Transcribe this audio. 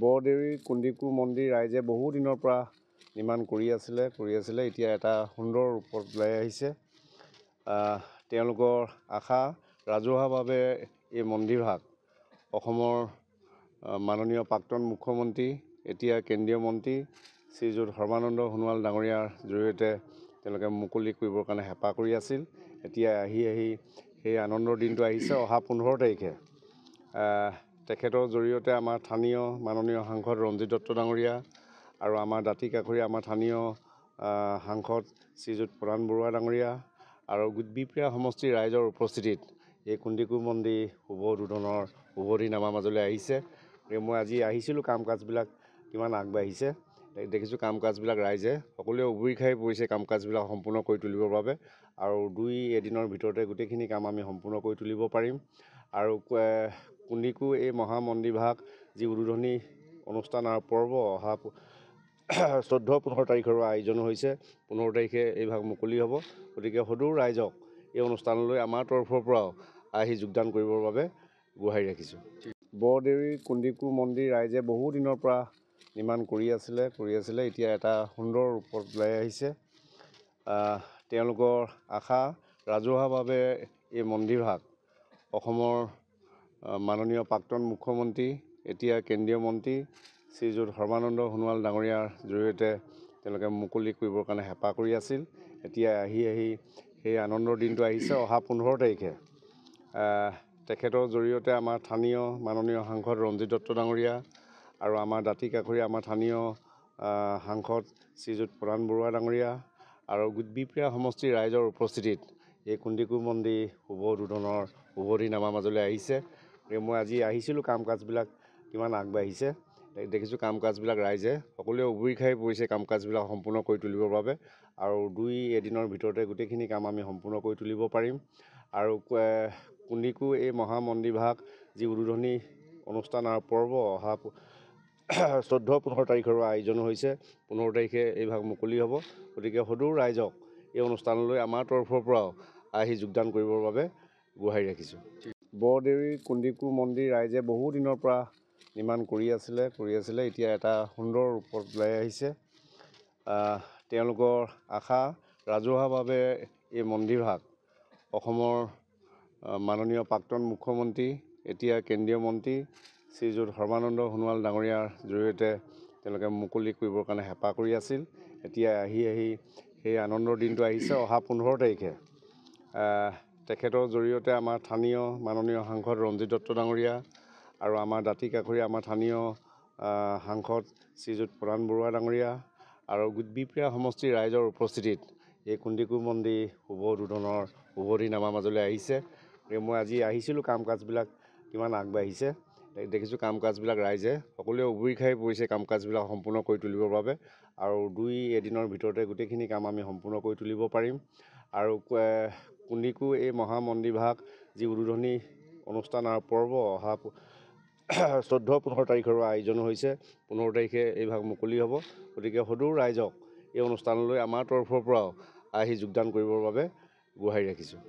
বৰদেউৰী কুন্দিকু মন্দিৰ ৰাইজে বহু দিনৰ পৰা নিৰ্মাণ কৰি আছিলে এতিয়া এটা সুন্দৰ ৰূপত ওলাই আহিছে। তেওঁলোকৰ আশা ৰাজহুৱাভাৱে এই মন্দিৰভাগ অসমৰ মাননীয় প্ৰাক্তন মুখ্যমন্ত্ৰী এতিয়া কেন্দ্ৰীয় মন্ত্ৰী শ্ৰীযুত সৰ্বানন্দ সোণোৱাল ডাঙৰীয়াৰ জৰিয়তে তেওঁলোকে মুকলি কৰিবৰ কাৰণে হেঁপাহ কৰি আছিল। এতিয়া আহি সেই আনন্দৰ দিনটো আহিছে। অহা 15 তাৰিখে তেখেতৰ জৰিয়তে আমাৰ স্থানীয় মাননীয় সাংসদ ৰঞ্জিত দত্ত ডাঙৰীয়া আৰু আমাৰ দাঁতি কাষৰীয়া আমাৰ স্থানীয় সাংসদ শ্ৰীযুত প্ৰধান বৰুৱা ডাঙৰীয়া আৰু বিপ্ৰিয়া সমষ্টিৰ ৰাইজৰ উপস্থিতিত এই কুন্দিকু মন্দিৰ শুভ উদ্বোধনৰ শুভ দিন আমাৰ মাজলৈ আহিছে। মই আজি আহিছিলোঁ, কাম কাজবিলাক কিমান আগবাঢ়িছে দেখিছোঁ। কাম কাজবিলাক ৰাইজে সকলোৱে উবুৰি খাই পৰিছে কাম কাজবিলাক সম্পূৰ্ণ কৰি তুলিবৰ বাবে, আৰু 2 এদিনৰ ভিতৰতে গোটেইখিনি কাম আমি সম্পূৰ্ণ কৰি তুলিব পাৰিম। আৰু কুন্দিকু এই মহামন্দিৰভাগ যি উদ্বোধনী অনুষ্ঠান আৰু পৰ্ব অহা 14-15 তাৰিখৰ আয়োজন হৈছে। 15 তাৰিখে এই ভাগ মুকলি হ'ব। গতিকে সদৌ ৰাইজক এই অনুষ্ঠানলৈ আমাৰ তৰফৰ পৰাও আহি যোগদান কৰিবৰ বাবে গুহাৰি ৰাখিছোঁ। বৰদেউৰী কুন্দিকু মন্দিৰ ৰাইজে বহু দিনৰ পৰা নিৰ্মাণ কৰি আছিলে এতিয়া এটা সুন্দৰ ৰূপত ওলাই আহিছে। তেওঁলোকৰ আশা ৰাজহুৱাভাৱে এই মন্দিৰভাগ অসমৰ মাননীয় প্ৰাক্তন মুখ্যমন্ত্ৰী এতিয়া কেন্দ্ৰীয় মন্ত্ৰী শ্ৰীযুত সৰ্বানন্দ সোণোৱাল ডাঙৰীয়াৰ জৰিয়তে তেওঁলোকে মুকলি কৰিবৰ কাৰণে হেঁপাহ কৰি আছিল। এতিয়া আহি সেই আনন্দৰ দিনটো আহিছে। অহা 15 তাৰিখে তেখেতৰ জৰিয়তে আমাৰ স্থানীয় মাননীয় সাংসদ ৰঞ্জিত দত্ত ডাঙৰীয়া আৰু আমাৰ দাঁতি কাষৰীয়া আমাৰ স্থানীয় সাংসদ শ্ৰীযুত প্ৰধান বৰুৱা ডাঙৰীয়া আৰু বিপ্ৰিয়া সমষ্টিৰ ৰাইজৰ উপস্থিতিত এই কুন্দিকু মন্দিৰ শুভ উদ্বোধনৰ শুভ দিন আমাৰ মাজলৈ আহিছে। মই আজি আহিছিলোঁ, কাম কাজবিলাক কিমান আগবাঢ়িছে দেখিছোঁ। কাম কাজবিলাক ৰাইজে সকলোৱে উবুৰি খাই পৰিছে কাম কাজবিলাক সম্পূৰ্ণ কৰি তুলিবৰ বাবে, আৰু 2 এদিনৰ ভিতৰতে গোটেইখিনি কাম আমি সম্পূৰ্ণ কৰি তুলিব পাৰিম। আৰু কুন্দিকু এই মহামন্দিৰভাগ যি উদ্বোধনী অনুষ্ঠান আৰু পৰ্ব অহা 14-15 তাৰিখৰ আয়োজন হৈছে। 15 তাৰিখে এই ভাগ মুকলি হ'ব। গতিকে সদৌ ৰাইজক এই অনুষ্ঠানলৈ আমাৰ তৰফৰ পৰাও আহি যোগদান কৰিবৰ বাবে গুহাৰি ৰাখিছোঁ। বৰদেউৰী কুন্দিকু মন্দিৰ ৰাইজে বহু দিনৰ পৰা নিৰ্মাণ কৰি আছিলে এতিয়া এটা সুন্দৰ ৰূপত ওলাই আহিছে। তেওঁলোকৰ আশা ৰাজহুৱাভাৱে এই মন্দিৰভাগ অসমৰ মাননীয় প্ৰাক্তন মুখ্যমন্ত্ৰী এতিয়া কেন্দ্ৰীয় মন্ত্ৰী শ্ৰীযুত সৰ্বানন্দ সোণোৱাল ডাঙৰীয়াৰ জৰিয়তে তেওঁলোকে মুকলি কৰিবৰ কাৰণে হেঁপাহ কৰি আছিল। এতিয়া আহি সেই আনন্দৰ দিনটো আহিছে। অহা 15 তাৰিখে তেখেতৰ জৰিয়তে আমাৰ স্থানীয় মাননীয় সাংসদ ৰঞ্জিত দত্ত ডাঙৰীয়া আৰু আমাৰ দাঁতি কাষৰীয়া আমাৰ স্থানীয় সাংসদ শ্ৰীযুত প্ৰধান বৰুৱা ডাঙৰীয়া আৰু বিপ্ৰিয়া সমষ্টিৰ ৰাইজৰ উপস্থিতিত এই কুন্দিকু মন্দিৰ শুভ উদ্বোধনৰ শুভ দিন আমাৰ মাজলৈ আহিছে। মই আজি আহিছিলোঁ, কাম কাজবিলাক কিমান আগবাঢ়িছে দেখিছোঁ। কাম কাজবিলাক ৰাইজে সকলোৱে উবুৰি খাই পৰিছে কাম কাজবিলাক সম্পূৰ্ণ কৰি তুলিবৰ বাবে, আৰু 2 এদিনৰ ভিতৰতে গোটেইখিনি কাম আমি সম্পূৰ্ণ কৰি তুলিব পাৰিম। আৰু কুন্দিকু এই মহামন্দিৰভাগ যি উদ্বোধনী অনুষ্ঠান আৰু পৰ্ব অহা 14-15 তাৰিখৰ আয়োজন হৈছে। 15 তাৰিখে এই ভাগ মুকলি হ'ব। গতিকে সদৌ ৰাইজক এই অনুষ্ঠানলৈ আমাৰ তৰফৰ পৰাও আহি যোগদান কৰিবৰ বাবে গুহাৰি ৰাখিছোঁ।